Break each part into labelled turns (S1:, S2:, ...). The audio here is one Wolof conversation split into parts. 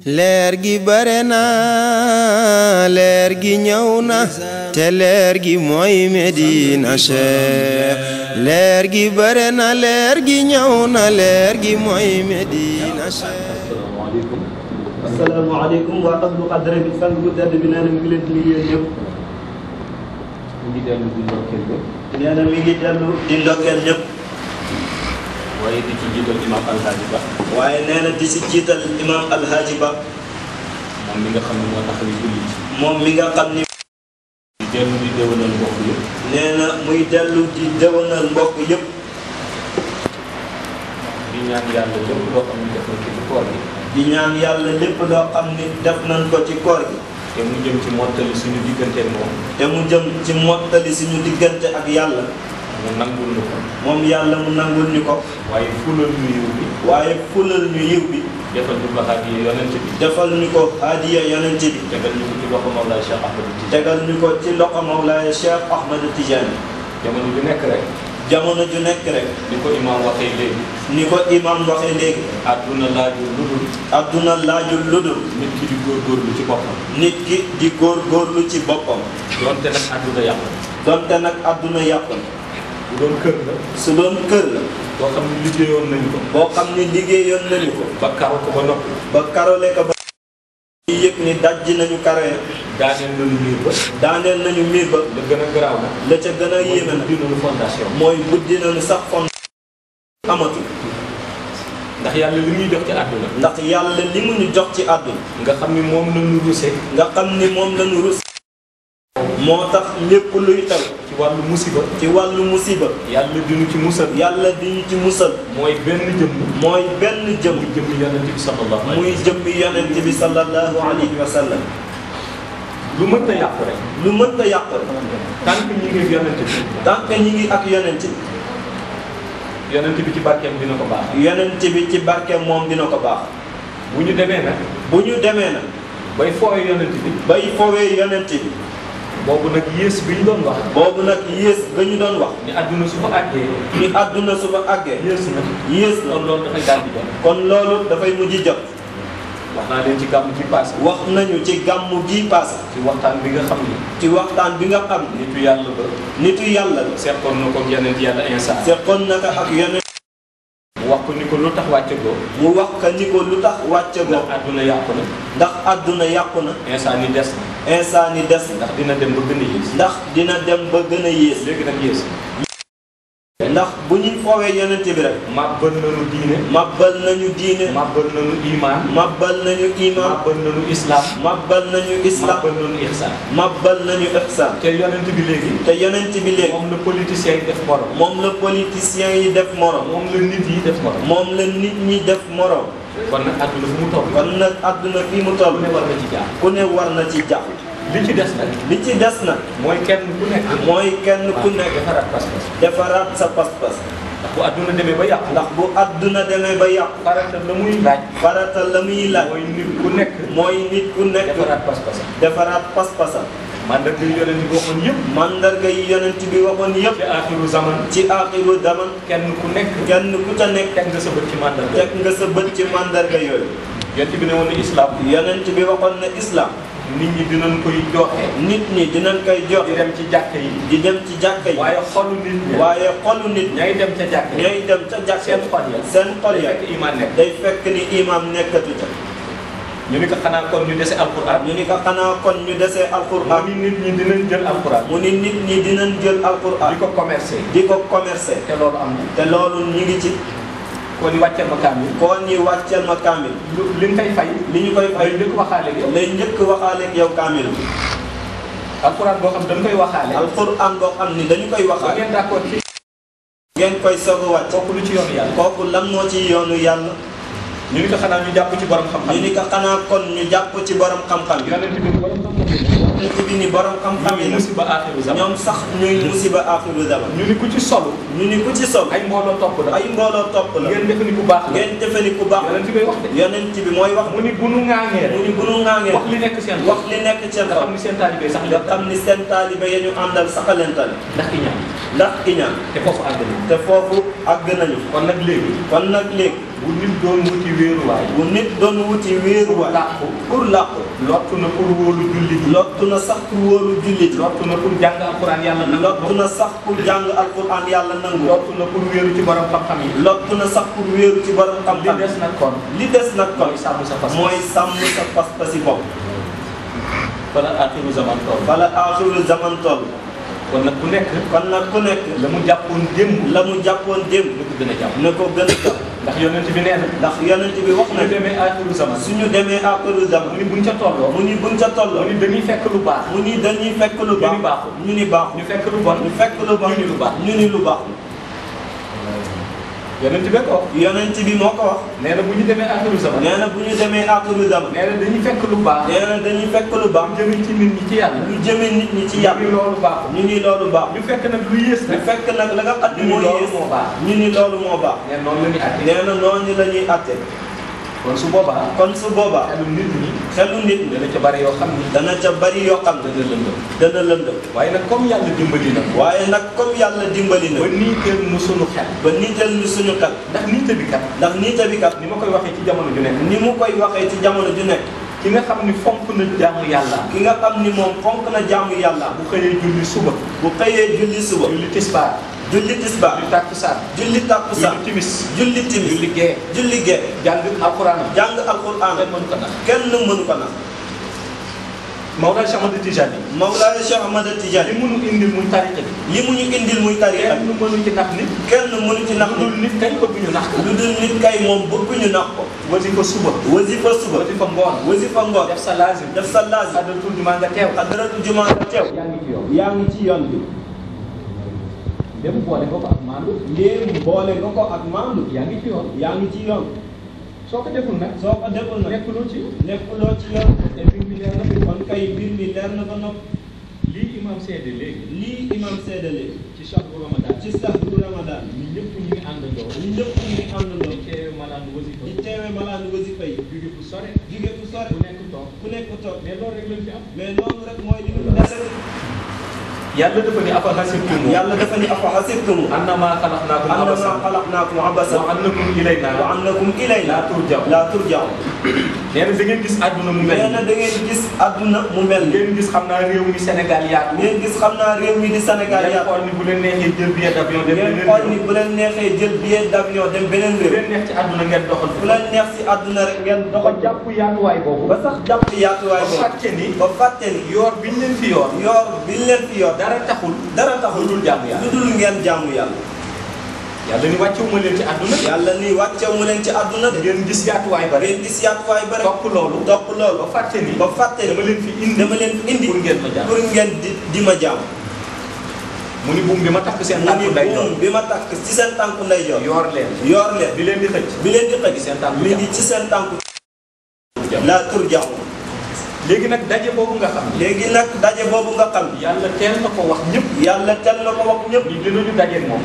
S1: leer gi bare na leer gi ñëw na te leer gi mooy Medina Cheikh leer gi bare na leer gi ñëw na leer gi mooy Medina Cheikh.
S2: asalaamaaleykum waa ahlu qadra bi sang bu tedd bi nee na mi ngi leen di nuyu yéen ñëpp.
S3: mi ngi dellu di ndokkeel ñëpp.
S2: nee na mi ngi dellu di ndokkeel ñëpp.
S3: waaye di ci jiital imam Alhaji Ba.
S2: waaye nee na di si jiital imam Alhaji Ba.
S3: moom mi nga xam ne moo tax ñu julli ci.
S2: moom mi nga xam ni.
S3: di dellu di déwénal mbokk yëpp.
S2: nee na muy dellu di déwénal mbokk yëpp.
S3: di ñaan yàlla lépp loo xam ne def nañ ko ci koor gi.
S2: di ñaan yàlla lépp loo xam ni def nañ ko ci koor gi.
S3: te mu jëm ci mottali suñu diggante ak moom.
S2: te mu jëm ci mottali suñu diggante ak yàlla.
S3: mu nangul ñu ko.
S2: moom yàlla mu nangul ñu ko.
S3: waaye fulal ñu yiw bi.
S2: waaye fulal ñu yiw bi.
S3: defal ñu ko hadiya yonent bi.
S2: defal ñu ko hadiya yonent bi.
S3: tegal ñu ko ci loxo Mawlaay Cheikh Ahmed Tidiane.
S2: tegal ñu ko ci loxo Mawlaay Cheikh Ahmed Tidiane.
S3: jamono ju nekk rek.
S2: jamono ju nekk rek.
S3: ni ko imam waxee léegi.
S2: ni ko imam waxee léegi.
S3: àdduna laajul lu dul.
S2: adduna laajul lu dul.
S3: nit ki di góorgóorlu ci boppam.
S2: nit ki di góorgóorlu ci boppam.
S3: donte nag àdduna yàqu.
S2: donte nag adduna yàqu.
S3: bu doon kër la.
S2: su doon kër la.
S3: boo xam ne liggéeyoon nañu ko.
S2: boo xam ni liggéeyoon nañu ko.
S3: ba karo ko ba noppi.
S2: ba karole ko ba. ñu yëg ni dajji nañu kare.
S3: daaneel nañu miir ba.
S2: daaneel nañu miir ba.
S3: la gën a garaaw na.
S2: la ca gën a yéeme na.
S3: mooy buddi nañu fondation.
S2: mooy buddi nañu sax fondation. amatul.
S3: ndax yàlla li muy jox ci àdduna.
S2: ndax yàlla li mu ñu jox ci àdduna.
S3: nga xam ni moom la ñu rusee.
S2: nga xam ni moom la ñu rus. moo tax lépp luy taw.
S3: ci wàllu musiba.
S2: ci wàllu musiba.
S3: yàlla dinu ci musal.
S2: yàlla di ñu ci musal.
S3: mooy benn jëmm.
S2: mooy benn jëm.
S3: muy jëmm yonent bi sallallahu alayhi
S2: muy jëmmi yonent bi sallallahu alayhi wa sallam.
S3: lu mënta yàqu rek.
S2: lu mënta yàq.
S3: tant que ñi ngi yonent bi.
S2: tant que ñi ngi ak yonent bi.
S3: yonent bi ci barkeem dina ko baax.
S2: yonent bi ci barkeem moom dina ko baax.
S3: bu ñu demee nag.
S2: bu ñu demee nag.
S3: bay fooye yonent bi.
S2: bay foowee yonent bi.
S3: boobu nag yées bi ñu doon wax.
S2: boobu nag yées ga ñu doon wax.
S3: ni àdduna su fa àggee.
S2: ni àdduna su fa àggee.
S3: yées na.
S2: yées na
S3: kon loolu dafay daal di jot.
S2: kon loolu dafay mujj jot.
S3: wax naa leen ci gàmm ci passé.
S2: wax nañu ci gàmmu gii paase.
S3: ci waxtaan bi nga xam ni.
S2: ci waxtaan bi nga xam ni.
S3: nitu yàlla ba.
S2: nitu yàlla la.
S3: seqoon na ko yonent yàlla Insa.
S2: seqoon naka ak yonent.
S3: mu wax ko ni ko lu tax wàcce goo.
S2: mu wax ka ni ko lu tax wàcce
S3: ndax
S2: go.
S3: àdduna yàqu na.
S2: ndax àdduna yàqu na.
S3: Insa ni des na.
S2: insaan ni des.
S3: ndax dina dem ba gën a yées.
S2: ndax dina dem ba gën a yées.
S3: léegi nag yées.
S2: ndax bu ñuy foowee yonent bi rek.
S3: màbbal nañu diine.
S2: mabbal nañu diine.
S3: màbbal nañu imaan.
S2: mabbal nañu iman.
S3: màbbal nañu islam.
S2: mabbal nañu islam.
S3: màbbal nañu ihsaan.
S2: mabbal nañu ihsan.
S3: te yonent bi léegi.
S2: te yonent bi léegi.
S3: moom la politiciens yi def morom.
S2: moom la politiciens yi def morom.
S3: moom la nit yi def morom.
S2: moom la nit ñi def morom.
S3: kon nag àdduna fu mu toll.
S2: kon nag àdduna fii mu toll.
S3: ku ne war na ci jaar.
S2: ku ne war na ci jàpp.
S3: li ci des nag.
S2: li ci des nag.
S3: mooy kenn ku nekk.
S2: mooy kenn ku nekk.
S3: defaraat pas-pas.
S2: defaraat sa pas-pas.
S3: ndax bu àdduna demee ba yàqu.
S2: ndax bu àdduna demee ba yàqu.
S3: farata la muy laaj.
S2: farata la muy laaj.
S3: mooy nit ku nekk.
S2: mooy nit ku nekk.
S3: defaraat pas-pas.
S2: defaraat pas-pasam.
S3: mandarga yi yonent bi waxoon yëpp.
S2: mandarga yi yonent bi waxoon yëpp.
S3: ci aaxiru zaman.
S2: ci aaxiru zaman.
S3: kenn ku nekk.
S2: kenn ku ca nekk.
S3: teg nga sa bët ci mandarga.
S2: teg nga sa bët ci mandarga yooyu.
S3: yonent bi ne woon ni islam.
S2: yonent bi waxoon na islam.
S3: nit ñi dinañ koy joxe.
S2: nit ñi dinañ koy
S3: di
S2: joxe.
S3: dem ci jàkka yi.
S2: di dem ci jàkka yi.
S3: waaye xolu nit ñi.
S2: waaye xolu nit ñi.
S3: ñay dem ca jàkka yi.
S2: ñooy dem ca jàkka
S3: seen xol ya.
S2: seen xol ya.
S3: fekk iman nekk.
S2: day fekk ni imam nekkatu ca.
S3: ñu ni ko xanaa kon ñu dese alquran.
S2: ñu ni ko xanaa kon ñu desee alquran.
S3: mu ni nit ñi dinañ jël alquran.
S2: mu ni nit ñi dinañ jël alquran.
S3: di ko commercer.
S2: di ko commercer.
S3: te loolu am na.
S2: te loolu ñu ngi ci.
S3: kon ni wàcceel ma kaamil.
S2: koo ñi wàcceel ma kaamil.
S3: li nga koy fay.
S2: li ñu koy fay
S3: ay njëkk waxaale ak yow.
S2: lay njëkk waxaale ak yow kaamil.
S3: alquran boo xam dañ koy waxaale.
S2: alquran boo xam ni dañu koy
S3: ba
S2: waxaale.
S3: ngeen d'accord ci.
S2: ngeen koy soog a wàcc.
S3: kooku lu ci yoonu yàlla.
S2: kooku lan moo ci yoonu yàlla.
S3: ñu ni ko xanaa ñu jàpp ci borom xam-xam.
S2: ñu ni ko xanaa kon ñu jàpp ci borom xam-xam yi.
S3: yonent bi borom xam-xam yi.
S2: yonent bi ni borom xam-xam yi
S3: ñuy
S2: nag
S3: musiba aaxiru zaman.
S2: ñoom sax ñuy musiba aaxiru zaman.
S3: ñu ni ku ci solu.
S2: ñu ni ku ci sol.
S3: ay mbooloo topp la.
S2: ay mbooloo topp la.
S3: ngeen defe ni ku baax la.
S2: ngeen defe ni ku baax la.
S3: yonent bi wax de.
S2: yonent bi mooy wax.
S3: mu ni bu nu ŋaaŋee
S2: mu ni bu nu ŋaangee.
S3: wax li nekk seen
S2: wax li nekk seen
S3: nga
S2: xol.
S3: xam ni seen taalibe sax
S2: nga
S3: leen
S2: xam ni seen taalibe ya ñu àndal saxalentale.
S3: ndax ki ñaan
S2: ndax iñaan
S3: te foofu àgg nañu.
S2: te foofu àgg nañu.
S3: kon nag léegi.
S2: kon nag léegi
S3: bu nit doon wuti wéeruwaay.
S2: bu nit doon wuti wéeruwaay. pour làqu.
S3: lottu na pour wóolu jullit.
S2: lottu na sax pour wóolu jullit.
S3: lottu na pour jàng alquran yàlla nangu.
S2: lottu na sax pour jàng alquran yàlla nangu.
S3: lottu na pour wéeru ci borom xam-xam yi.
S2: lottu na sax pour wéeru ci borom xam-xam.
S3: li des nag kon.
S2: li des nag kon.
S3: mooy sàmm sa pas.
S2: mooy sàmm sa pas-pasi bopp.
S3: fala axiru zaman toll.
S2: fala axiru zaman toll.
S3: kon nag ku nekk.
S2: la mu jàppoon démb. na ko gën a jàpp. ndax yonent bi nee na. ndax yonent bi wax na.
S3: suñu demee axiru zaman.
S2: suñu demee axiru zaman.
S3: mu ni buñ ca tolloo.
S2: mu ni
S3: dañuy fekk lu baax.
S2: ñu ni baaxul.
S3: ñu fekk lu bon.
S2: ñu ni lu baax.
S3: yonent bi ko wax.
S2: yonent bi moo ko wax.
S3: nee na bu ñu demee axiru zaman.
S2: nee na
S3: dañuy fekk lu baax.
S2: ñu
S3: jëmee ci nit ñi ci yàlla.
S2: ñu jëmee nit ñi ci yàlla.
S3: ñu ni loolu baaxul.
S2: ñu fekk nag lu yées nag. la nga xam ne moo yées. ñu ni loolu moo baax.
S3: nee noonu la ñuy àtte.
S2: nee na noonu la ñuy àtte.
S3: kon su boobaa.
S2: xelu nit ñi.
S3: dana ca bari yoo xam ni.
S2: dana lëndëm. waaye nag comme yàlla dimbali na.
S3: ba niiteel nu suñu xel. ndax niite bi kat. ni ma koy waxee ci jamono ju nekk. ki nga xam ni fonk na jaamu yàlla. bu xëyee julli suba. julli tisbaar. julli takkusaan. julli timis. julli gee. jàng alquran.
S2: kenn mënu ko nax.
S3: Mawlaay Cheikh Ahmad Tijaani. li mu ñu indil muy tariqa bi. kenn mënu ci nax nit. lu dul nit kay bëgguñu nax ko. wasifa suba. wasifa ngoon. def sa laazim. hadratul jumaa nga teew.
S2: yaa ngi ci yoon bi.
S3: léegi boole nga ko ak maandu. yaa ngi ci yoon. soo ko deful nag. nekkuloo ci yoon. te mbir mi leer na fi.
S2: kon kay mbir mi leer na ba noppi.
S3: lii imam seede léegi.
S2: ci shahru Ramadan.
S3: ñun ñëpp ñu ngi àndandoo.
S2: di
S3: teewe malaanu wasifa yi. jóge fu sore. ku nekk toog. mais loolu rek lañ fi am.
S2: mais loolu rek mooy li ñu dese.
S3: yàlla dafa ni afa hasibtum. annamaa xalaqnaakum abasan. wa annakum ilaynaa laa turja'uun. nee na da ngeen gis àdduna mu mel. ngeen gis xam naa réew mi Sénégal yaatu.
S2: ngeen xool
S3: ni bu leen neexee jël billet d'avion dem beneen réew.
S2: bu leen neex ci àdduna ngeen doxal.
S3: bu leen neex ci àdduna rek ngeen doxal.
S2: ba jàpp yaatuwaay boobu.
S3: ba fàtte ni. yoor biñ leen fi yoor. dara taxul lu dul jaamu yàlla.
S2: lu dul ngeen jaamu yàlla.
S3: yàlla ni wàccewu ma leen ci àdduna. ngeen gis yaatuwaay ba rek. topp loolu. ba fàtte ni. dama leen fi indi. pour ngeen
S2: di ma jaam.
S3: mu ni buum bi ma takk seen tànku ndeyjoor. yoor leen. bi leen di xëcc. ci seen tànku.
S2: laa turja'uun.
S3: léegi nag daje boobu nga xam.
S2: yàlla teel na ko wax ñëpp.
S3: ni dinañu daje ak moom.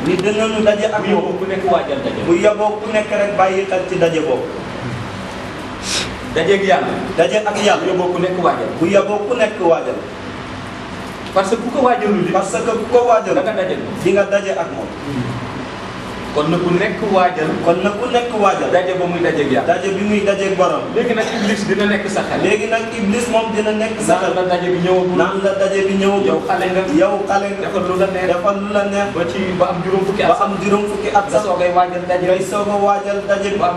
S2: ak moom.
S3: ku nekk waajal daje.
S2: bu yaboo ku nekk rek bàyyi xel ci daje boobu.
S3: daje ak yàlla.
S2: yaboo ku nekk waajal.
S3: parce que ku ko waajalul.
S2: da nga daje ak moom.
S3: kon na ku nekk waajal. daje ba muy daje ak yàlla.
S2: daje bi muy daje ak borom.
S3: léegi nag iblis dina nekk sa xel.
S2: moom dina nekk sa xel.
S3: naan la daje bi ñëwagul. yow xale nga. defal lu la neex. ba am juróom fukki at.
S2: sax
S3: ngay waajal daje.
S2: ngay soog a waajal daje bi.
S3: ba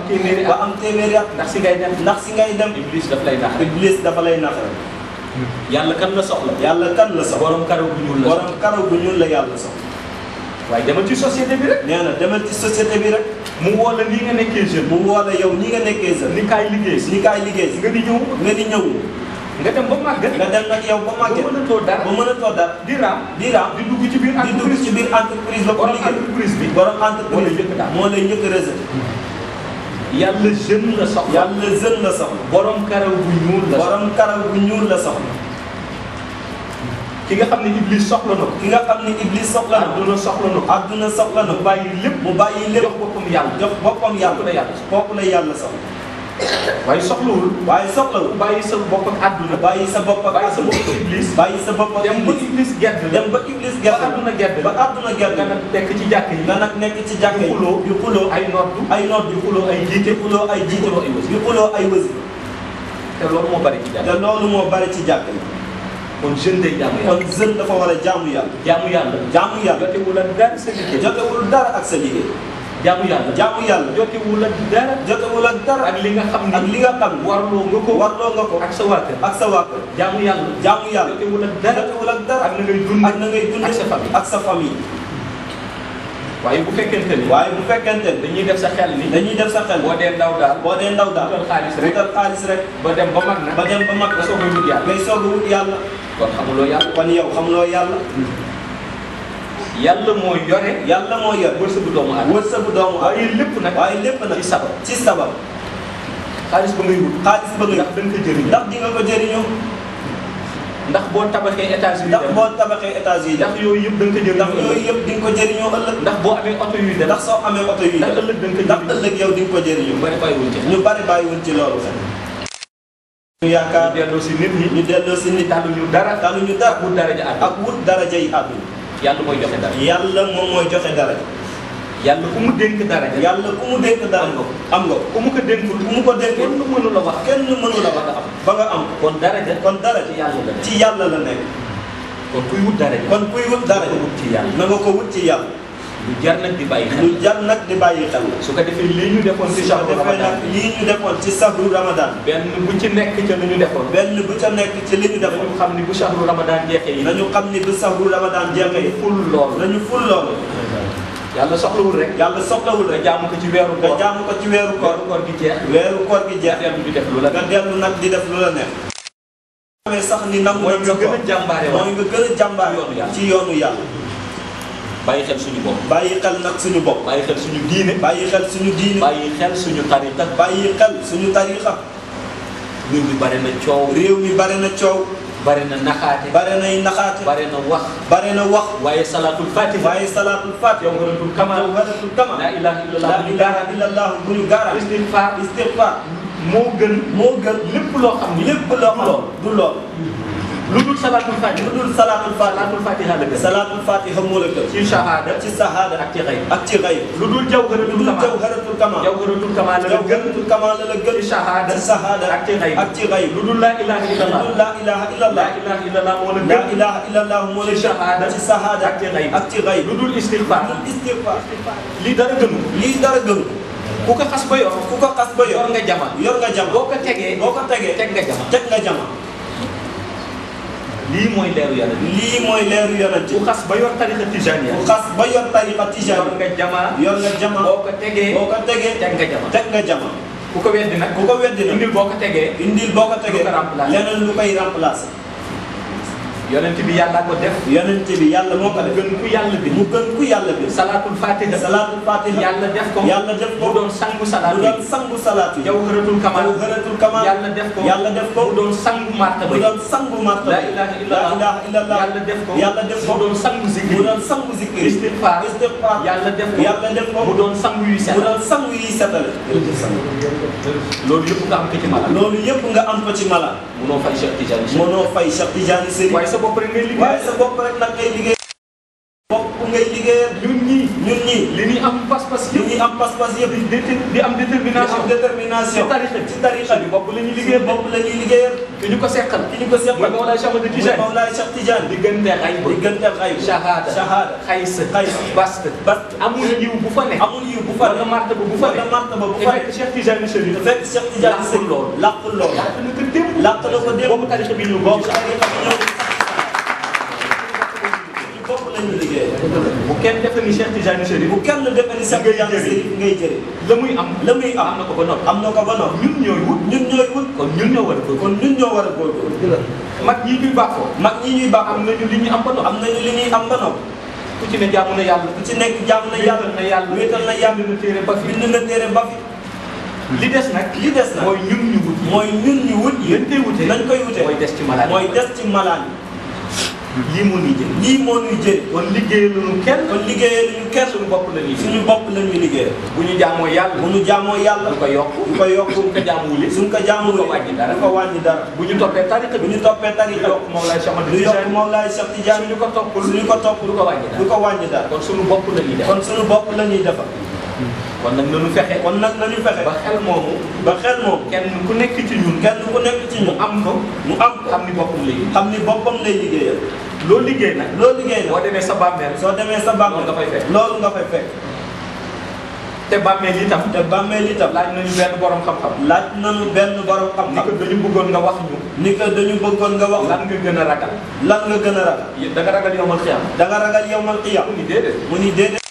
S3: am téeméeri at. ndax si ngay dem. iblis dafa lay nax.
S2: yàlla kan la soxla.
S3: borom karaw bu ñuul la
S2: yàlla soxla.
S3: waaye demal ci société bi rek. mu woo la nii nga nekkee jeune. ni kaay liggéey. nga di ñëw. nga dem ba màgget. ba mënatoo dara. di raam. di dugg ci biir
S2: entreprise ba. borom entreprise bi. moo lay njëkk rejeté.
S3: yàlla jeune la soxla. borom karaw bu ñuul la soxla. ki nga xam ne iblis soxla na ko. adduna soxla na ko.
S2: mu bàyyi lépp.
S3: jox boppam yàlla.
S2: kooku la yàlla soxla.
S3: waaye soxlawul bàyyi sa bopp ak àdduna bàyyi sa bopp ak iblis bàyyi sa bopp ak iblis dem ba iblis gedd ba àdduna gedd nga nag nekk ci jàkk yi yu xuloo ay nodd yu xuloo ay jiite yu xuloo ay wasi te loolu moo bari ci jàkk yi kon jeune day jaamu yàlla kon jeune dafa war a jaamu yàlla jotewul ak dara sa liggéey jotewul dara ak sa liggéey jaamu yàlla jotewul ak dara ak li nga xam ni warloo nga ko ak sa waa kër jaamu yàlla jotewul ak dara ak na ngay dund ak sa famille waaye bu fekkente ni dañuy def sa xel boo dee ndaw daal wutal xaalis rek ba dem ba mag na soo koy wut yàlla ngay soog a wut yàlla kon xamuloo yàlla yàlla moo yore wërsëgu doomu aadama waaye lépp nag ci sabab xaalis ba ngay wut ndax da nga ko jëriñoo ndax di nga ko jëriñoo ndax boo tabaxee étage yi ndax yooyu yëpp da nga ko jëriñoo ëllëg ndax boo amee oto yuy dem ndax soo amee oto yuy dem ndax ëllëg yow di nga ko jëriñoo ñu bari bàyyiwuñ ci loolu sax ñu yaakaar ñu delloo si nit taluñu dara ak wut daraja yi àdduna yàlla mooy joxe dara moom mooy joxe dara yàlla ku mu dénk dara am nga ku mu ko dénkul kenn mënu la wax ba nga am kon dara ci yàlla la nekk kon kuy wut dara na nga ko wut ci yàlla lu jar nag di bàyyi xel su ko defee lii ñu defoon ci sahru ramadan benn bu ci nekk ci li ñu defoon nañu xam ni bu sahru ramadan jeexee nañu ful loolu yàlla soxlawul rek nga jaamu ko ci weeru koor gi jeex nga dellu nag di def lu la neex xamee sax ni nangu mooy nga gën a jàmbaare ci yoonu yàlla bàyyi xel suñu bopp bàyyi xel suñu diine bàyyi xel suñu tariqa réew mi bare na coow bare na naxaate bare na wax waaye salaatul fatiha yow waratul kamal la ilaha illallah bu ñu gaara istighfar moo gën lépp loo xam du lool lu dul salaatul fatiha la gën salaatul fatiha moo la gën ci shahada ak ci xayb lu dul jawharatul kamal la gën ci shahada ak ci xayb lu dul la ilaha illallah moo la gën ci shahada ak ci xayb lu dul istighfar lii dara gënu ku ko xas ba yor yor nga jama boo ko tegee teg nga jama lii mooy leeru yonent ku xas ba yor tariqa tijaniya yor nga jama boo ko tegee teg nga jama ku ko weddi nag indil boo ko tegee leneen lu koy remplacer yonent bi yàlla ko def yàlla moo ko def mu gën ku yàlla bi salaatul fatiha yàlla def ko mu doon sangu salaatu jawharatul kamal yàlla def ko mu doon sangu martaba la ilaha illallah yàlla def ko mu doon sangu zikri istighfar yàlla def ko mu doon sangu yu setal loolu yëpp nga am ko ci mala mënoo fay Cheikh Tidiane Chérif waaye sa bopp rek nag ngay liggéey ñun ñii li ñuy am pas-pas yëpp di am détermination ci tariqa bi bopp la ñuy liggéeyal ki ñu ko seqal mooy Mawlaay Cheikh Tidiane diggante xayb shahada xays bast amul yiw bu fa nekk wala martaba bu fa nekk fekk Cheikh Tidiane Chérif làqul loolu làq na ko démb boobu tariqa bi ñëw bu kenn defe ni Cheikh Tidiane Chérif ngay jëriñ la muy am am na ko ba noppi ñun ñooy wut kon ñun ñoo war a góorgóorlu mag ñi ñuy baaxoo am nañu li ñuy am ba noppi ku ci ne jaamu na yàlla wéetal na yàlla bind na téere ba fi li des nag mooy ñun ñu wut nañ koy wute mooy des ci malaan
S2: lii moo ñuy jël.
S3: lii moo ñuy jël.
S2: kon liggéeyaluñu kenn.
S3: kon liggéeyaluñu kenn.
S2: suñu bopp la ñuy.
S3: suñu bopp la ñuy liggéeyal.
S2: bu ñu jaamoo yàlla.
S3: bu ñu jaamoo yàlla.
S2: du ko yokk.
S3: du ko yokk.
S2: suñ ko jaamuwulee.
S3: suñ ko jaamuwulee.
S2: du ko wàññi dara.
S3: du ko wàññi dara.
S2: bu ñu toppee tariqa.
S3: bu ñu toppee tariqa.
S2: yokk moom laay Cheikh
S3: du yokk moom laay Cheikh Tidiane.
S2: suñu ko toppul.
S3: suñu ko toppul.
S2: du ko wàññi dara.
S3: du ko wàññi dara.
S2: kon suñu bopp la ñuy def.
S3: kon suñu bopp la ñuy defal.
S2: kon nag nañu fexe.
S3: kon nag nañu fexe.
S2: ba xel moomu.
S3: ba xel moomu.
S2: kenn ku nekk ci ñun.
S3: kenn ku nekk ci ñun.
S2: mu am ko.
S3: mu am ko.
S2: xam ni boppam lay.
S3: xam ni boppam lay liggéeyal.
S2: loo liggéey nag.
S3: loo liggéey nag.
S2: boo demee sa bàmmeel.
S3: soo demee sa bàmmeel.
S2: loolu nga fay fekk.
S3: loolu nga fay fekk.
S2: te bàmmeel itam.
S3: te bàmmeel itam.
S2: laaj nañu benn borom xam-xam.
S3: laaj nañu benn borom
S2: ni
S3: xam-xam.
S2: ko dañu bëggoon nga wax ñu.
S3: ni ko dañu bëggoon nga wax.
S2: lan nga gën a ragal.
S3: lan nga gën a ragal.
S2: da nga ragal yowmal xiyam.
S3: da nga ragal yawmal qiyaam.
S2: mu ni déedéet.
S3: mu ni déedéet.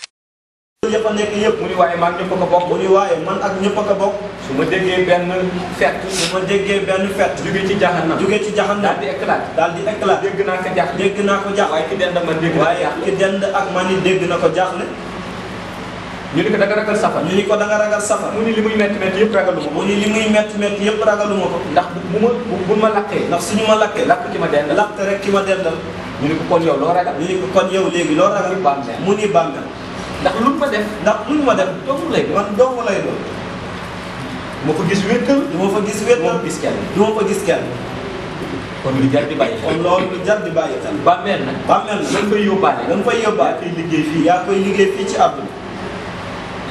S3: yëpp a nekk yëpp.
S2: mu ni waaye maa ñëpp ko bokk.
S3: mu ni waaye man ak ñëpp a ko bokk.
S2: su ma déggee benn fett.
S3: su ma déggee benn fett.
S2: jóge ci jahannam.
S3: jóge ci jahannam.
S2: daal di éclat.
S3: daal di éclat.
S2: dégg naa ko jaaxle.
S3: dégg naa ko jaaxle.
S2: waaye ki dend ak man dégg naa ko
S3: waaye
S2: jaaxle.
S3: ki dend ak man ni dégg na ko jaaxle.
S2: ñu ni ko da nga ragal safar.
S3: ñu ni ko da nga ragal safar.
S2: mu ni li muy métti métti yëpp ragaluma ko.
S3: mu ni li muy métti métti yëpp ragaluma ko.
S2: ndax bu ma lakkee.
S3: ndax suñu ma lakkee.
S2: lakk ki ma dendal.
S3: lakk rek ki ma dendal.
S2: ñu ni ko kon yow loo ragal.
S3: ñu ni ko kon yow léegi loo ragal.
S2: bàmmeel.
S3: mu ni bàmmeel.
S2: ndax lu ma def.
S3: ndax luñ ma def.
S2: dong lay doon.
S3: man dong lay doon.
S2: ma ko gis wéttal.
S3: du ma fa gis
S2: du ma
S3: wéttal.
S2: ko gis kenn.
S3: du ma fa gis kenn.
S2: kon lu jar di bàyyi.
S3: kon loolu lu jar di bàyyi xel.
S2: bàmmeel nag.
S3: bàmmeel
S2: da nga koy yóbbaale.
S3: da nga koy yóbbaale.
S2: yaa koy liggéey fii.
S3: yaa koy liggéey fii ci àdduna.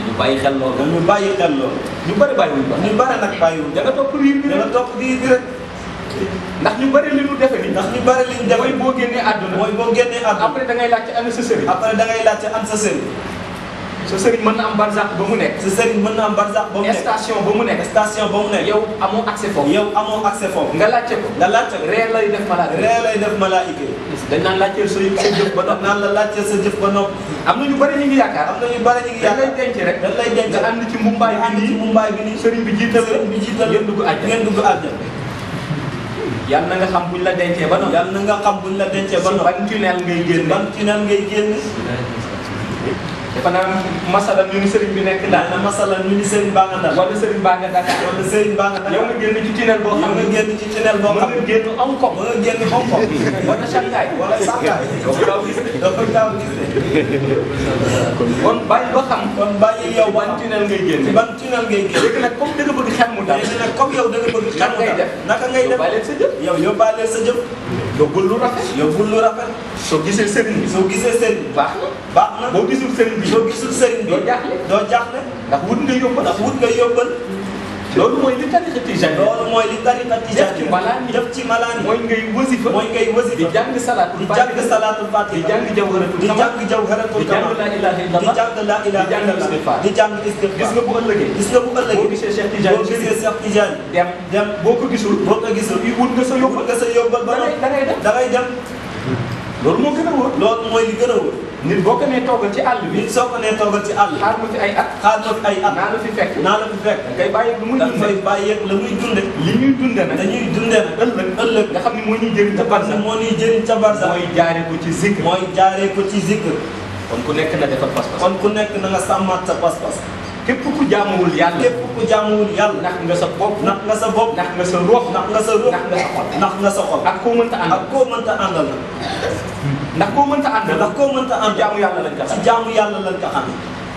S2: ñu bàyyi xel loolu.
S3: dañu bàyyi xel loolu.
S2: ñu bëri bàyyiwuñ ko.
S3: ñu bare nag bàyyiwuñ.
S2: da nga topp riir bi
S3: da nga topp diir bi rek.
S2: ndax ñu bëri li ñu defe ni.
S3: ndax ñu bare li ñu def.
S2: mooy boo génnee àdduna.
S3: mooy boo génnee àdduna.
S2: après da ngay laajte ana sa sëriñ.
S3: après da ngay laajte am sa sëriñ.
S2: sa sëriñ mën na am barzak ba mu nekk.
S3: sa sëriñ mën na am barsax ba mu nekk.
S2: station ba mu nekk.
S3: station ba mu nekk.
S2: yow amoo accès foofu.
S3: yow amoo accès foofu.
S2: nga laajte ko.
S3: nga laajte ko.
S2: reer lay def malaaka.
S3: ree lay def malaayika yi.
S2: dañ naan laajteel sa jëf ba noppi.
S3: naan la laajte sa jëf ba noppi.
S2: am na ñu bëri ñu ngi yaakaar.
S3: am na ñu bare ñu ngi
S2: dañ lay
S3: yaakaar.
S2: denc rek.
S3: dañ lay denc
S2: nga ànd ci mumbaay bi
S3: ànd ci
S2: nii.
S3: mumbaay bi nii.
S2: sëriñ bi jiital
S3: sëriñ bi jiital
S2: ngeen dugg àjjana.
S3: ngeen dugg àjjana.
S2: yàlla na nga xam buñ la dencee ba noppi.
S3: yàlla na nga xam buñ la dencee ba noppi.
S2: ban tunnel ngay génne.
S3: ban tunnel ngay génn.
S2: dafa naan masala ñu ni sëriñ bi nekk
S3: daal na
S2: daal.
S3: masala ñu ni sëriñ baa nga Ndar.
S2: wala sëriñ baa nga Dakar.
S3: wala sëriñ baa nga Dakar.
S2: yow nga génn ci tunnel boo
S3: yow
S2: xam
S3: nga
S2: ne.
S3: génn ci tunnel boo xam
S2: mën nga génn Hong Kong.
S3: mën nga génn Hong Kong.
S2: wala Shanghai.
S3: wala Shanghai.
S2: doo ko daaw gis de.
S3: doo ko gaaw gis de.
S2: kon bàyyi ba xam.
S3: kon bàyyi yow
S2: ban tunnel ngay génne.
S3: ban tunnel ngay génn.
S2: léegi nag comme da nga bëgg xel mu dal.
S3: léegi nag comme yow da nga bëgg
S2: naka ngay def.
S3: naka ngay def.
S2: yóbbaale sa jëf.
S3: yow yóbbaale sa jëf.
S2: yóbbul lu rafet.
S3: yóbbul lu rafet.
S2: soo gisee sëriñ bi.
S3: soo gisee sëriñ bi.
S2: baax na.
S3: baax na.
S2: boo gisul sëriñ bi.
S3: soo gisul sëriñ bi.
S2: doo jaaxle.
S3: doo jaaxle.
S2: ndax wut nga yóbbal.
S3: ndax wut nga yóbbal.
S2: loolu mooy li tariqa tijaan.
S3: loolu mooy li tariqa tijaan.
S2: def ci malaan yi.
S3: def ci malaan yi.
S2: mooy ngay wasifa.
S3: mooy ngay wasifa.
S2: di jàng salaatul
S3: di
S2: faatiha.
S3: jàng salaatul faatiha.
S2: di jàng jawharatul
S3: di
S2: kamal.
S3: jàng jawharatul
S2: di jàng
S3: kamal.
S2: laa ilaaha
S3: di
S2: illallah.
S3: jàng laa ilaaha
S2: di jàng
S3: illallah.
S2: istigfaar.
S3: di jàng istigfaar.
S2: gis nga bu ëllëgee.
S3: gis nga bu ëllëgee.
S2: boo gisee Cheikh Tidiane.
S3: boo gisee Cheikh Tidiane.
S2: dem
S3: dem
S2: boo ko gisul.
S3: boo ko gisul.
S2: wut nga sa yóbbal.
S3: wut nga sa yóbbal ba
S2: da ngay da ngay dem.
S3: da ngay dem.
S2: loolu moo gën a wóor.
S3: loolu mooy li gën a wóor.
S2: nit boo ko nee toogal ci àll bi.
S3: nit soo ko nee toogal ci àll.
S2: xaar ma fi ay at.
S3: xaar ma fi ay at.
S2: naa la fi fekk.
S3: naa la fi fekk.
S2: da ngay bàyyi lu muy
S3: da
S2: dundee.
S3: fay bàyyeeg la muy dunde.
S2: li ñuy dundee nag.
S3: dañuy dundee nag. ëllëg
S2: nga xam ni moo ñuy jëriñ ca barsa.
S3: moo ñuy jëriñ ca barsa.
S2: mooy jaare ko ci zikr.
S3: mooy jaaree ko ci zikr.
S2: kon ku nekk na defar pas-pas.
S3: kon ku nekk na nga sàmmaat sa pas-pas.
S2: képp ku jaamuwul yàlla.
S3: képp ku jaamuwul yàlla.
S2: nax nga sa bopp.
S3: nax nga sa bopp.
S2: nax nga sa ruux.
S3: nax nga sa ruux.
S2: nax nga sa xol.
S3: nax nga sa xol.
S2: ak koo mënta àndal.
S3: ak koo mënta àndal nag.
S2: ndax koo mënta àndal.
S3: ndax koo mënta
S2: ci
S3: àndal.
S2: jaamu yàlla lañ ko
S3: ci
S2: xam.
S3: jaamu yàlla lañ ko xam.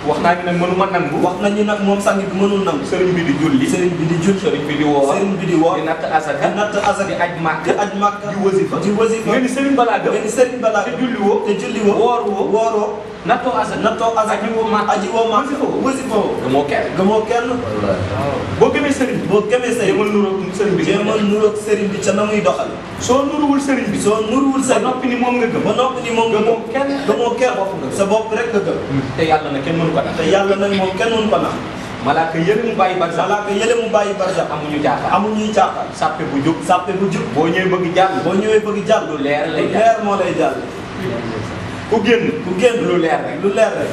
S2: wax naa ñu nag mënuma nangu.
S3: wax nañu nag moom sang bi mënul nangu.
S2: sëriñ bi di julli.
S3: sëriñ bi di jul.
S2: sëriñ bi di woor.
S3: sëriñ bi di woor.
S2: di natt asaka.
S3: di natt asaka.
S2: di aj màkk.
S3: di aj màkk.
S2: di wasifa.
S3: di wasifa.
S2: nga ni sëriñ balaa gëm.
S3: nga ni sëriñ balaa
S2: te julli woo.
S3: te julli woo.
S2: woor woo.
S3: wooroo.
S2: nattoo asaka.
S3: nattoo asaka.
S2: aji woo màkk.
S3: aji woo màkk.
S2: wasifa woo.
S3: wasifa woo.
S2: gëmoo kenn.
S3: gëmoo kenn.
S2: boo gëmee sëriñ bi.
S3: boo gëmee sëriñ
S2: jéemal nuróog sëriñ bi.
S3: jéemal nuróog sëriñ bi ca na muy doxal.
S2: soo nuruwul sëriñ bi.
S3: soo nuruwul
S2: ba
S3: sëriñ
S2: noppi ni moom nga gëm.
S3: ba noppi ni moom nga
S2: gëmoo kenn.
S3: gëmoo kenn.
S2: sa bopp nga gëm.
S3: sa bopp rek nga gëm.
S2: te yàlla na kenn mënu ko
S3: te
S2: def.
S3: yàlla nag moom kenn mënu ko nax.
S2: malaaka yële mu bàyyi barsax.
S3: malaaka yële mu bàyyi barsax.
S2: amuñu jaaxal.
S3: amuñuy caaxaan.
S2: sàppe bu jóg.
S3: sàppe bu jub.
S2: boo ñëwee bëgg jàll.
S3: boo ñëwee bëgg jàll.
S2: lu leer lay
S3: lu
S2: jàll.
S3: leer moo lay jàll.
S2: ku génn.
S3: ku génn
S2: lu leer rek.
S3: lu leer rek.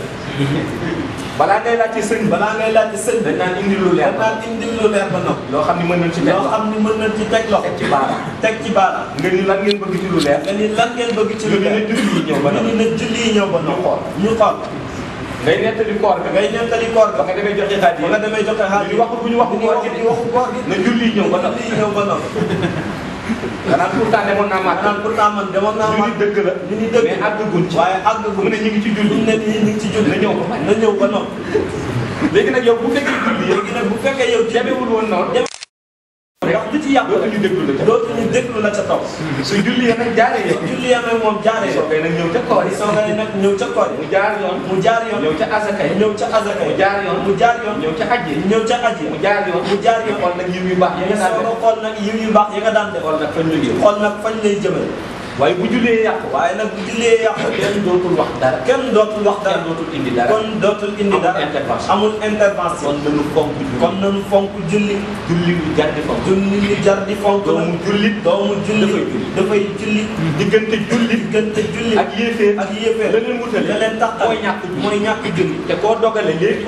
S2: balaa ngay laajte sëriñ.
S3: balaa ngay laajte sëñ bi.
S2: dañ naan indi lu leer.
S3: dañ naan indil lu leer ba noppi.
S2: loo xam ni mën nañ ci teg
S3: loo xam ni mën nañ ci teg loxo.
S2: teg ci baaraam.
S3: teg ci baaraam.
S2: nga ni lan ngeen bëgg ci lu leer.
S3: nga ni lan ngeen bëgg ci lu
S2: ñu
S3: leer.
S2: ne julli yi ñëw ba
S3: ñu
S2: noppi.
S3: ne julli yi ñëw ba noppi.
S2: ñu xool.
S3: ñu xool. ngay nettali koor ga
S2: ngay nettali koor ga
S3: ba nga demee joxe xaat yi
S2: ba nga demee joxe xaat yi
S3: waxu bu ñu waxu koor gi na julli ñëw ba noppi
S2: ñëw ba noppi
S3: danaan pourtant demoon naa mat
S2: naan pourtant man demoon naa mat
S3: ñu ni dëgg la
S2: ñu ni dëgg
S3: mais àggaguñ ci
S2: waaye àggaguñ
S3: mu ne ñu ngi ci julli
S2: ñu ne nii ñu ngi ci julli
S3: na ñëw ko
S2: na ñëw ba noppi
S3: léegi nag yow bu fekkee julli
S2: léegi nag bu fekkee yow
S3: demewul woon noonu
S2: wax lu ci yàq
S3: dootuñu déglu la ca
S2: dootuñu déglu la ca topp
S3: su julli ya nag jaaree yoon
S2: julli ya nag moom jaaree
S3: soo koy nag ñëw ca koor yi
S2: soo koy nag ñëw ca koor
S3: mu jaar yoon
S2: mu jaar yoon
S3: ñëw ca azaka yi
S2: ñëw ca azaka
S3: mu jaar yoon
S2: mu jaar yoon
S3: ñëw ca aj yi
S2: ñëw ca aj yi
S3: mu jaar yoon
S2: mu jaar yoon
S3: xool nag yiw yu baax ya nga daan def
S2: xool nag yiw yu baax ya nga daan def
S3: xool nag fañ la jëm
S2: xool nag fañ lay jëmale
S3: waaye bu jullee yàqu
S2: waaye nag bu jullee yàqu
S3: kenn dootul wax dara
S2: kenn dootul wax dara
S3: kenn dootul indi dara
S2: kon dootul indi dara amul intervention
S3: kon nañu fonk julli
S2: kon nañu fonk julli
S3: julli lu jar di fonk
S2: julli li jar di fonk
S3: doomu jullit
S2: doomu julli dafay julli
S3: diggante julli
S2: ak yéeféer
S3: la leen wutale
S2: la leen taxal mooy ñàkk julli
S3: te koo dogale léegi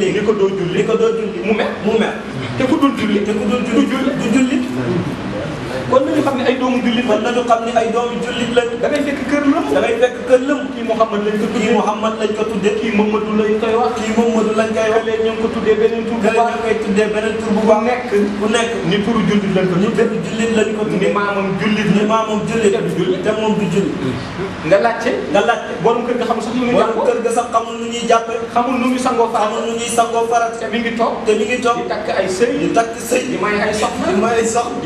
S2: léegi
S3: ni ko doo julli
S2: ni ko doo julli
S3: mu mer te ku dul julli
S2: du julli
S3: kon nañu xam ne ay doomu jullit
S2: kon nañu xam ne ay doomu jullit lañu
S3: da ngay fekk kër lëm
S2: da ngay fekk kër lëm
S3: kii Mouhamad lañ ko tuddee
S2: kii Mouhamad lañ ko tuddee
S3: kii Mamadou lañ koy wax
S2: kii Mamadou lañ koy wax
S3: léegi ñu ngi ko tuddee beneen tur bu
S2: ñu
S3: baax
S2: koy tuddee beneen tur bu baax bu nekk
S3: ni turu jullit lañ ko
S2: ni
S3: tuddee
S2: turu jullit lañ ko tuddee
S3: ni maamam jullit
S2: ni maamam jullit te moom du jullit
S3: nga laajte borom kër ga xam sax nu ñu jàpp
S2: kër ga sax xamul nu ñuy jàppe
S3: xamul nu ñu sangoo farat
S2: xamul nu ñuy sangoo farat
S3: te mi ngi toog
S2: di
S3: takk ay sëy
S2: di takk sëy
S3: di may ay soxna
S2: di may ay soxna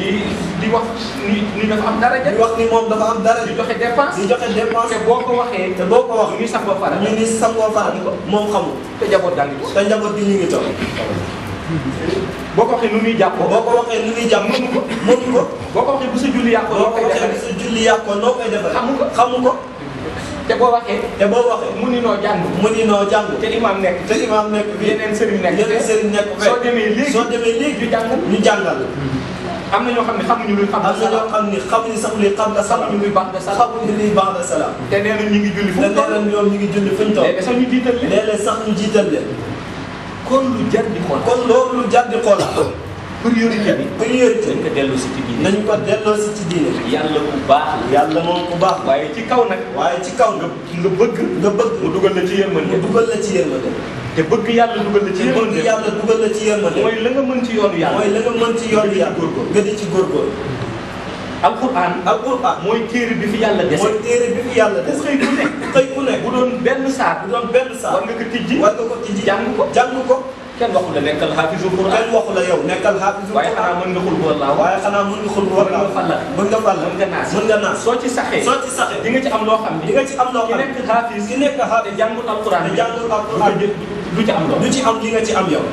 S3: di wax ni dafa am daraja
S2: di wax ni moom dafa am dara
S3: di joxe dépense te boo ko waxee
S2: ñu
S3: ngi sangoo farat
S2: ñu ngi sangoo farat moom xamul
S3: te njaboot gaa ngi
S2: te njaboot gi ñu ngi toog
S3: boo ko waxee nu muy jàppoo
S2: boo ko waxee nu muy jàpp mënu ko
S3: boo ko waxee bu sa julli yàqoo
S2: boo ko waxee bu sa julli yàqoo noo koy defee xamu ko
S3: te boo waxee
S2: mu ni noo jàng
S3: te imam nekk
S2: bi
S3: yeneen sëriñ nekk
S2: soo demee léegi ñu jàngal
S3: am na ñoo xam ne xamuñu luy xam
S2: am na ñoo xam ni xamuñu sax luy xam
S3: xamuñu luy baax de salaam
S2: xamuñu luy baax de salaam
S3: te nee na ñu ngi julli fu
S2: te nee na ñoom ñu ngi julli fuñ toog
S3: léegi sax ñu jiital leen
S2: léeg-léeg sax ñu jiital leen
S3: kon lu jar di xool
S2: kon loolu lu jar di xool
S3: priorité bi
S2: dañ
S3: ko delloo si ci diine
S2: nañ ko delloo si ci diine
S3: yàlla ku baax
S2: yàlla moom ku baax
S3: waaye ci kaw nag nga bëgg mu dugal la ci yërmande te bëgg yàlla dugal la ci yërmande mooy la nga mën ci yoonu yàlla
S2: nga di ci góorgóorlu
S3: alquran mooy téere bi fi yàlla dese
S2: xëy ku nekk
S3: bu doon benn saar war nga ko tijji
S2: jàng ko
S3: kenn waxu la nekkal xaafisul Quran
S2: kenn waxu la yow nekkal xaafisul
S3: waaye xanaa mën nga xul wallaahu mën nga naas soo ci saxee di nga ci am loo xam ni ki nekk xaafis te jàngul alquran du ci am loo
S2: du ci am li nga ci am yow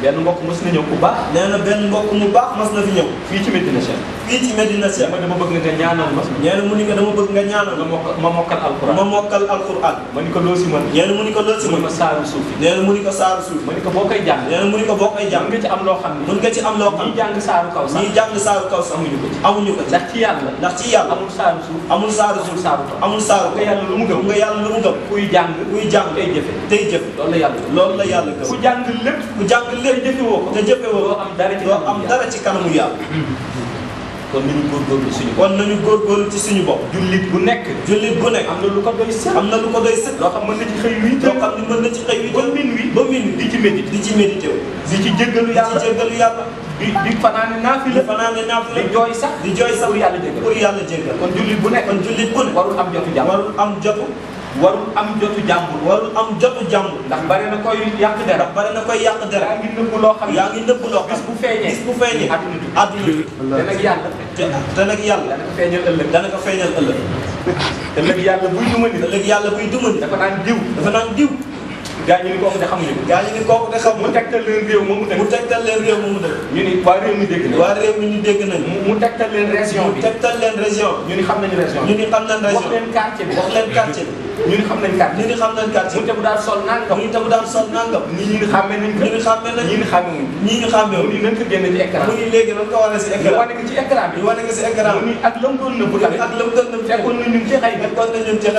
S3: benn mbokk mos na ñëw ku baax
S2: nee na benn mbokk mu baax mos na fi ñëw
S3: fii ci Medina Cheikh dama bëgg nga ñaanal ma
S2: nee na mu ni nga dama bëgg nga ñaanal
S3: ma mokkal alquran ma ni ko loo si mën
S2: nee na mu ni ko loo si mën
S3: ma saaru suuf
S2: nee na mu ni ko saaru suuf
S3: ma ni ko boo koy jàng
S2: nee na mu ni ko boo koy jàng
S3: mën nga ci am loo xam
S2: mën nga ci am loo xam
S3: ñi jàng saaru kaw sax amuñu ko
S2: ndax ci yàlla
S3: amul saaru suuf
S2: amul saaru
S3: nga yàlla lu mu gëm kuy jàng tey jëfe loolu la yàlla gëm
S2: ku jàng lépp
S3: te jëfewoo ko doo am dara ci kanamu yàlla kon nañu góorgóorlu ci suñu bopp jullit bu nekk am na lu ko doy sëkk loo xam mën na ci xëy 8 heures ba minuit di ci médité di ci jéggalu yàlla di fanaane naafila di jooy sax pour yàlla jéggal kon jullit bu nekk warul am jotu jàmbur ndax bari na koy yàq dara yaa ngi nëbb loo xam bis bu feeñee àdduna te nag yàlla dana ko feeñal ëllëg te nag yàlla buy duma nit dafa naan diw gaa ñi ni kooku de xamuñu mu tegtal leen réew moomu dëkk ñu ni waa réew mi dégg nañ mu tegtal leen région ñu ni xam nañu région wax leen quartier bi ñu ni xam nañ quartier mu te bu daal sol nangam ñi ni xàmme nañ ko ñi ni xàmme mu ni nañ ko génne ci écran mu ni léegi nañ ko wane si écran wane ko ci écran bi mu ni ak lam doon nëbb tamit fekkoon na ñun ci xëy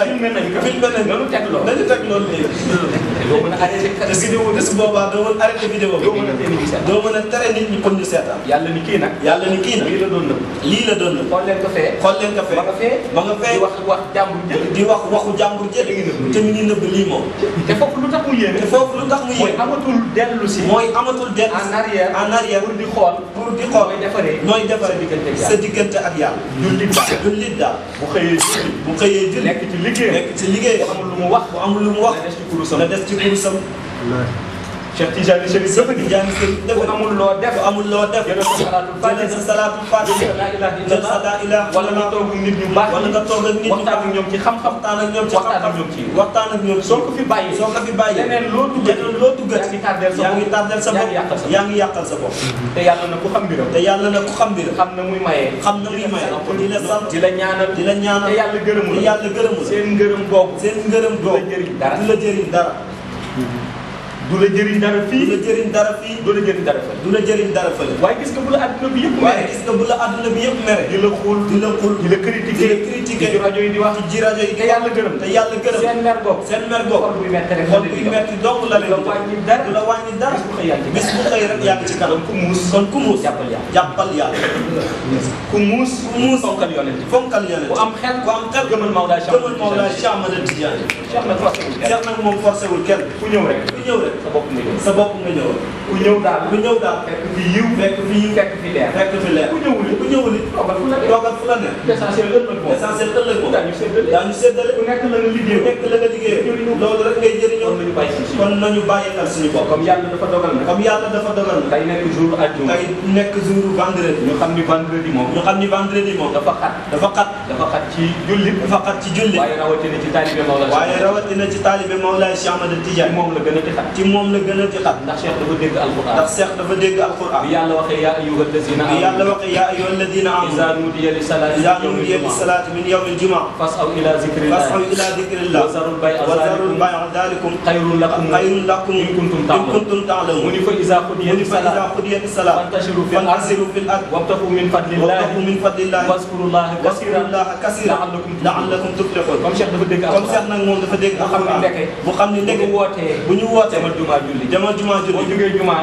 S3: filmé nañ ko nañu teg loolu doo mën a arrêté vidéo bi su boobaa doo mën arrêté vidéo bi doo mën a tere nit ñi kon ñu seetaan yàlla ni kii nag lii la doon nëbb xool leen ko fee ma nga fee di wax waxu jàmbur jëlee te mi ngi nëbb lii moom
S2: te foofu lu tax mu yéene
S3: te foofu lu tax mu
S2: mooy
S3: yéene
S2: amatul dellu si
S3: mooy amatul dellu
S2: en arrière
S3: pour
S2: di xool
S3: nooy defaree sa diggante ak yàlla jullit daal bu xëyee julli
S2: nekk ci liggéey
S3: bu amul lu mu wax na des ci kurusam
S2: Cheikh Tidiane Chérif
S3: dafa amul loo def jëlal sa salaatul faatiha jël sa laa ilaaha
S2: wala nga toog ak nit ñu baax
S3: wala nga toog ak nit ñu
S2: waxtaan ak ñoom ci xam-xam
S3: waxtaan ak ñoom
S2: soo ko fi bàyyi leneen loo duggat yaa ngi tardel sa bopp
S3: yaa ngi yàqal sa bopp
S2: te yàlla na ku xam mbiram
S3: xam
S2: na muy maye
S3: di la sant
S2: di la ñaanal te yàlla gërëmul seen ngërëm boobu du la jëriñ dara du la jëriñ dara fii
S3: du la jëriñ dara fii
S2: du la jëriñ dara fële
S3: du la jëriñ dara fële
S2: waaye gis nga bu la adduna bi yëpp mere
S3: gis nga bu la adduna bi yëpp mere
S2: di la xul
S3: di la critiquer
S2: ci rajo yi di wax
S3: ci rajo yi
S2: te yàlla gërëm seen mer boobu xol buy metti rek
S3: xol buy metti donc la leen
S2: du la wàññi dara
S3: bis bu xëy rek yaa ngi ci kanam kon ku muus jàppal yàlla
S2: ku muus fonkal yonent ku am xel gëmal Mawlaay
S3: Cheikh Ahmad Tidiane Cheikh nag moom forcé wul kenn
S2: ku ñëw rek
S3: sa bopp nga ñëw
S2: ku ñëw daal fekk fi yiw fekk fi leer ku ñëwul
S3: toogal fu la ne essentiel ëllëg moom daañu séddale ku nekk la nga liggéey loolu rek ngay jëriñoo kon nañu bàyyi xel suñu bopp
S2: comme yàlla dafa dogal na day nekk jour àjjuma
S3: day nekk jour vendredi
S2: ñu xam ni vendredi moom dafa xat ci jullit waaye rawatina ci taalibe Mawlaay Cheikh Ahmad Tidiane ci moom la gën a ci xat ndax Cheikh dafa dégg alquran bi yàlla waxee yaa ayyuhal ladina amanu iza nudiya
S3: lis-salati min yawmil jumu'a
S2: fas'aw ila zikrillah wa zarul bay'a dhalikum khayrun lakum in kuntum ta'lamun mu ni fa iza qudiyati salat fantashiru fil ardi wabtaghu min fadlillahi wazkurullaha kaseeran la'allakum tuflihun comme Cheikh dafa dégg alquran comme Cheikh nag moom dafa dégg alquran bu xam ni ndeke bu ñu wootee demal jumaa julli boo jógee jumaa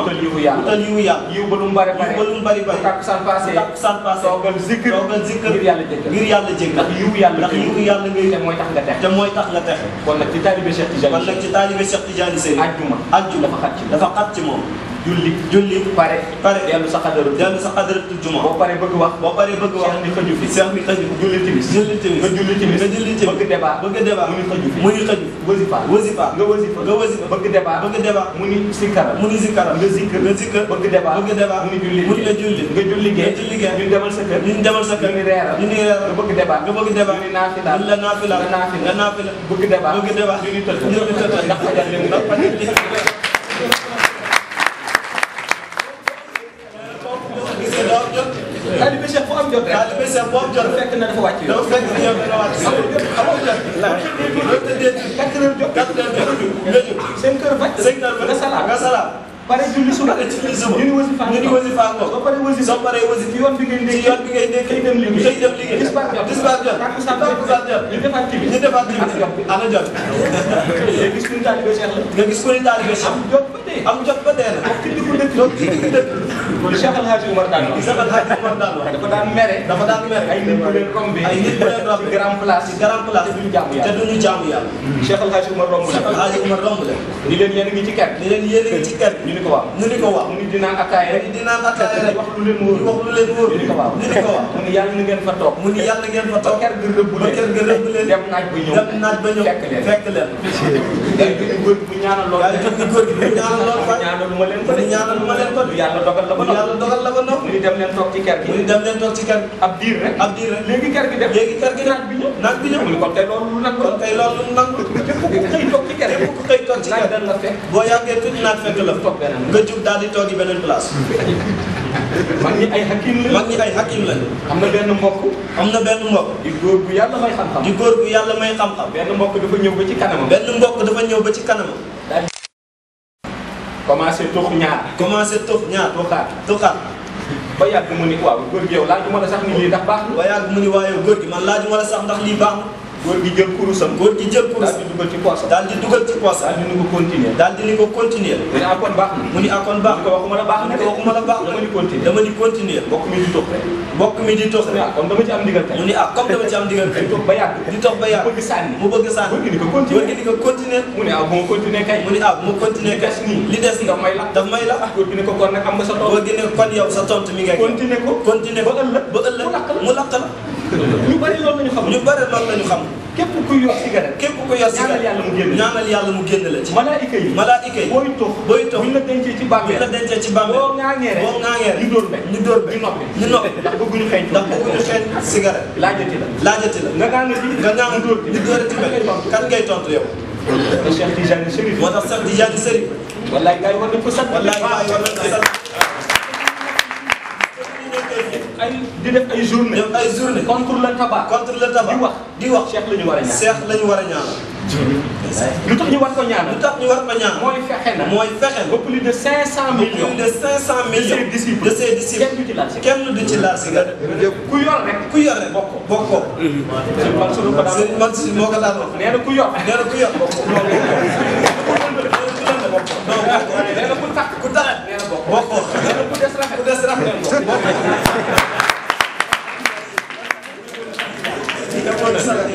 S2: utal yiwu yàlla yiw ba lu mu bari takkusaan passé toogal zikr ngir yàlla jéggal ndax yiwu yàlla ngay te mooy tax nga texe kon nag ci taalibe Cheikh Tidiane Sène ajjuma dafa xat ci moom julli pare dellu sa xadaratul juma boo paree bëgg wax Cheikh ni xëju fi julli timis bëgg débat mu ni xëju wasifa nga wasifa bëgg débat mu ni sikkara nga zikkër bëgg débat mu ni julli nga julli gee ñu demal sa kër ñu ni reeral nga bëgg débat ñu ni naafila nga naafila bëgg débat ñu ni tëdd ndax fajal leen taalibe Cheikh bu am jot rek fekk na dafa wàcc yow amul jot seen kër faj nga salaam pare julli suba ñu ni wasifa ko pare wasifa yoon bi ngay nekk xëy dem liggéey tisbaar jot ñu defaat timis ana jot nga gis ku ni taalibe Cheikh am jot ba dee na ci diggu dëkk kon Cheikh El Hadji Oumar daan wax dafa daan mere ay nit bu leen rombe ci grand place te duñu jaamu yàlla Cheikh El Hadji Oumar romb la ni leen yéen a ngi ci kër ñu ni ko waaw mu ni dinaan ataaya rek wax lu leen wóor ñu ni ko waaw mu ni yàlla na ngeen fa toog ba kër ga rëbb leen dem naaj ba ñëw fekk leen góor gi bu ñaanal lool ñaanalu ma leen ko yàlla dogal la ba noppi mu ni dem leen toog ci kër gi ab diir rek léegi kër gi naaj bi ñëw mu ni kon tey loolu nangu képp ku xëy toog ci kër naaj dal la fekk boo yàggee tuuti naaj fekk la toog nga jug daal di toogi beneen place mag ñi ay hakim lañu am na benn mbokk di góor bu yàlla may xam-xam benn mbokk dafa ñëw ba ci kanamam commencé tux ñaar tuxaat ba yàgg mu ni waaw góor gi yow laajuma la sax ni lii ndax baax na ba yàgg mu ni waaw yow góor gi man laajuma la sax ndax lii baax na
S3: góor gi jël kurusam.
S2: góor gi jël kurus.
S3: daal di dugal ci poosam.
S2: daal di dugal ci poosam.
S3: daal di ni ko continuer.
S2: daal di ni ko continuer.
S3: mu ne akon baax na.
S2: mu ni akon baax na.
S3: waxuma la baax na de.
S2: waxuma la baax na.
S3: dama ni continuer.
S2: dama ni continuer.
S3: mbokk mi di toog rek.
S2: mbokk mi di toog rek.
S3: comme dama ci am ndigal tey.
S2: mu ni comme dama ci am ndigal tey.
S3: di toog ba yàgg.
S2: di toog ba yàgg.
S3: mu bëgg sànni.
S2: mu bëgg sànni.
S3: góor gi ni ko continuer.
S2: góor gi ni ko continuer.
S3: mu ne bu ma continuer kay.
S2: mu ni bu ma continuer kay. li des nii
S3: daf may la.
S2: daf may la.
S3: góor gi ni ko kon nag am nga sa tontu.
S2: góor gi ni kon yow sa tontu mi ngay.
S3: continuer ko.
S2: continuer ko ba ëllëg mu lakk la.
S3: ñu bari loolu la ñu xam.
S2: ñu bari loolu la ñu xam.
S3: képp ku yor cigarette.
S2: képp ku yor cigarette
S3: ñaanal yàlla mu génn
S2: la ci.
S3: malaayika yi. booy tox buñ la dencee ci bàmmeel. boo ŋaaŋee rek ñu dóor ñu noppi ndax bëgguñu xeeñ.
S2: cigarette.
S3: laajati la. nga ŋaan
S2: ñu dóorati kan ngay tontu yow.
S3: Cheikh Tidiane Chérif.
S2: moo tax Cheikh Tidiane Chérif.
S3: wallaay gars yi war nañ ko sant. di def ay journée. contre le tabac. di wax Cheikh la ñu war a ñaan.
S2: Cheikh la ñu war a ñaan.
S3: lu tax ñu war ko ñaan. mooy fexe na. ba plus de 500 millions.
S2: plus de 500 millions. de ses disciples. kenn du ci laal cigarette.
S3: ku yor rek.
S2: bokkoo. Sëriñ Mansour moo ko daan wax.
S3: nee na ku yor.
S2: bokkoo.
S3: nee na ku tax. nee na
S2: bokkoo.
S3: nee na ku des rafet.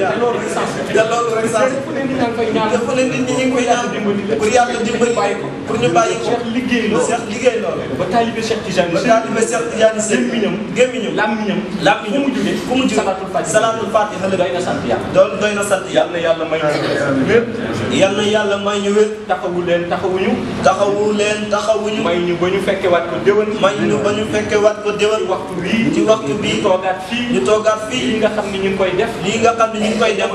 S2: loolu rek saa dafa leen nit ñi ngi koy ñaan pour yàlla dimbali pour ñu bàyyi ko. Cheikh liggéey loolu.
S3: ba taalibe Cheikh Tidiane
S2: gémmiñam làmmiñam fu mu jóge salaatul fatiha
S3: doy na sant yàlla.
S2: doy na sant yàlla.
S3: yàlla may ñu wér.
S2: yàlla yàlla may ñu wér.
S3: taxawu leen taxawuñu.
S2: may
S3: ñu ba ñu fekke waat ko déwén.
S2: ci waxtu bii ñu toogaat fii.
S3: lii nga xam ni ñu ngi koy def.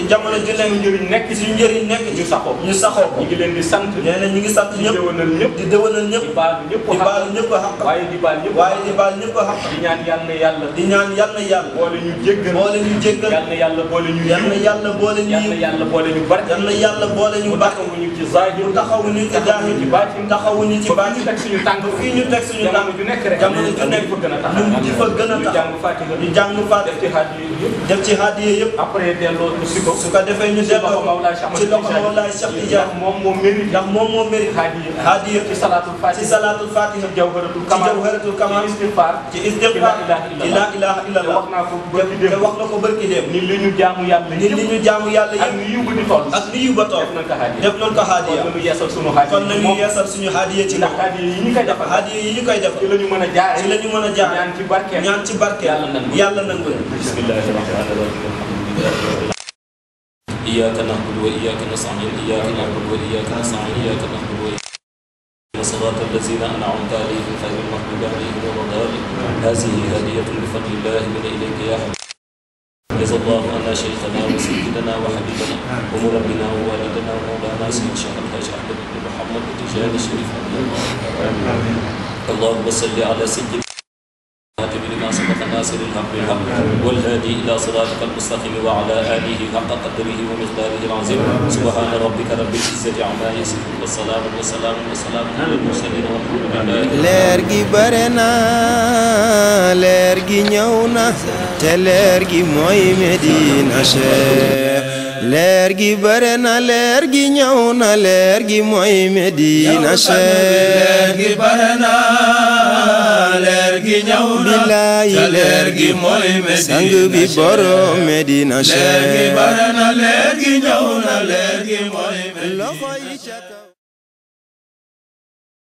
S2: jamono ju nekk suñu njëriñ nekk ñu saxoo
S3: ñu ngi leen di sant.
S2: nee na ñu ngi sant ñëpp di déwénal ñëpp
S3: di baalu ñëpp
S2: xaq
S3: waaye di baal ñëpp
S2: xaq
S3: di ñaan yàlla
S2: di ñaan yàlla
S3: boole ñu jéggal yàlla boole ñu
S2: yàlla boole ñu
S3: yàlla boole ñu barke
S2: yàlla boole ñu barke
S3: taxawuñu ci zahir
S2: taxawuñu ci zahir
S3: ci baatin
S2: taxawuñu ci baatin
S3: teg suñu tànk
S2: fii ñu teg suñu tànk
S3: ju nekk rek
S2: jamono ju nekk ñu di fa gën a tax ñu jàng Faatiha def ci hadiya yëpp
S3: après delloo si ko
S2: su ko defee ñu delloo ci loxo Mawlaay Cheikh Tidiane
S3: moom moo mérite
S2: hadiya
S3: ci salaatul Faatiha
S2: ci jawharatul kamal ci istighfar la ilaha illallah wax na ko barki dem
S3: ni li ñu jaamu yàlla
S2: yëpp
S3: ak ni yiw di toll
S2: def nañ ko hadiya kon nañu yeesal suñu hadiya ci
S3: ndax hadiya yi ñu koy def
S2: ci la ñu mën a jaar ñaan ci barke yàlla nangu
S3: bismillahir rahmanir rahim iyyaka na'budu wa iyyaka nasta'in iyyaka na'budu wa iyyaka nasta'in iyyaka na'budu wa iyyaka صراط الذين أنعمت عليهم غير المغضوب عليهم ولا الضالين هذه هدية بفضل الله من إليك يا حبيبي جزا الله عنا شيخنا وسيدنا وحبيبنا ومربنا ووالدنا ومولانا سيد الشيخ الحاج أحمد بن محمد التجاني الشريف اللهم صل على سيدنا لما سبق ناصر الحق بالحق والهادي الى صراطك المستقيم وعلى اله حق قدره ومقداره العظيم سبحان ربك رب العزه عما يصفون والسلام على المرسلين والحمد لله.
S1: leer gi bare na leer gi ñëw na te leer gi mooy Medina Cheikh. leer gi bare na leer gi ñëw na leer gi mooy Medina Cheikh.
S4: leer gi bare na leer gi ñëw na
S1: te
S4: leer gi mooy Medina
S1: sang bi borom Medina Cheikh.
S4: leer gi bare na leer gi ñëw na leer gi mooy Medina.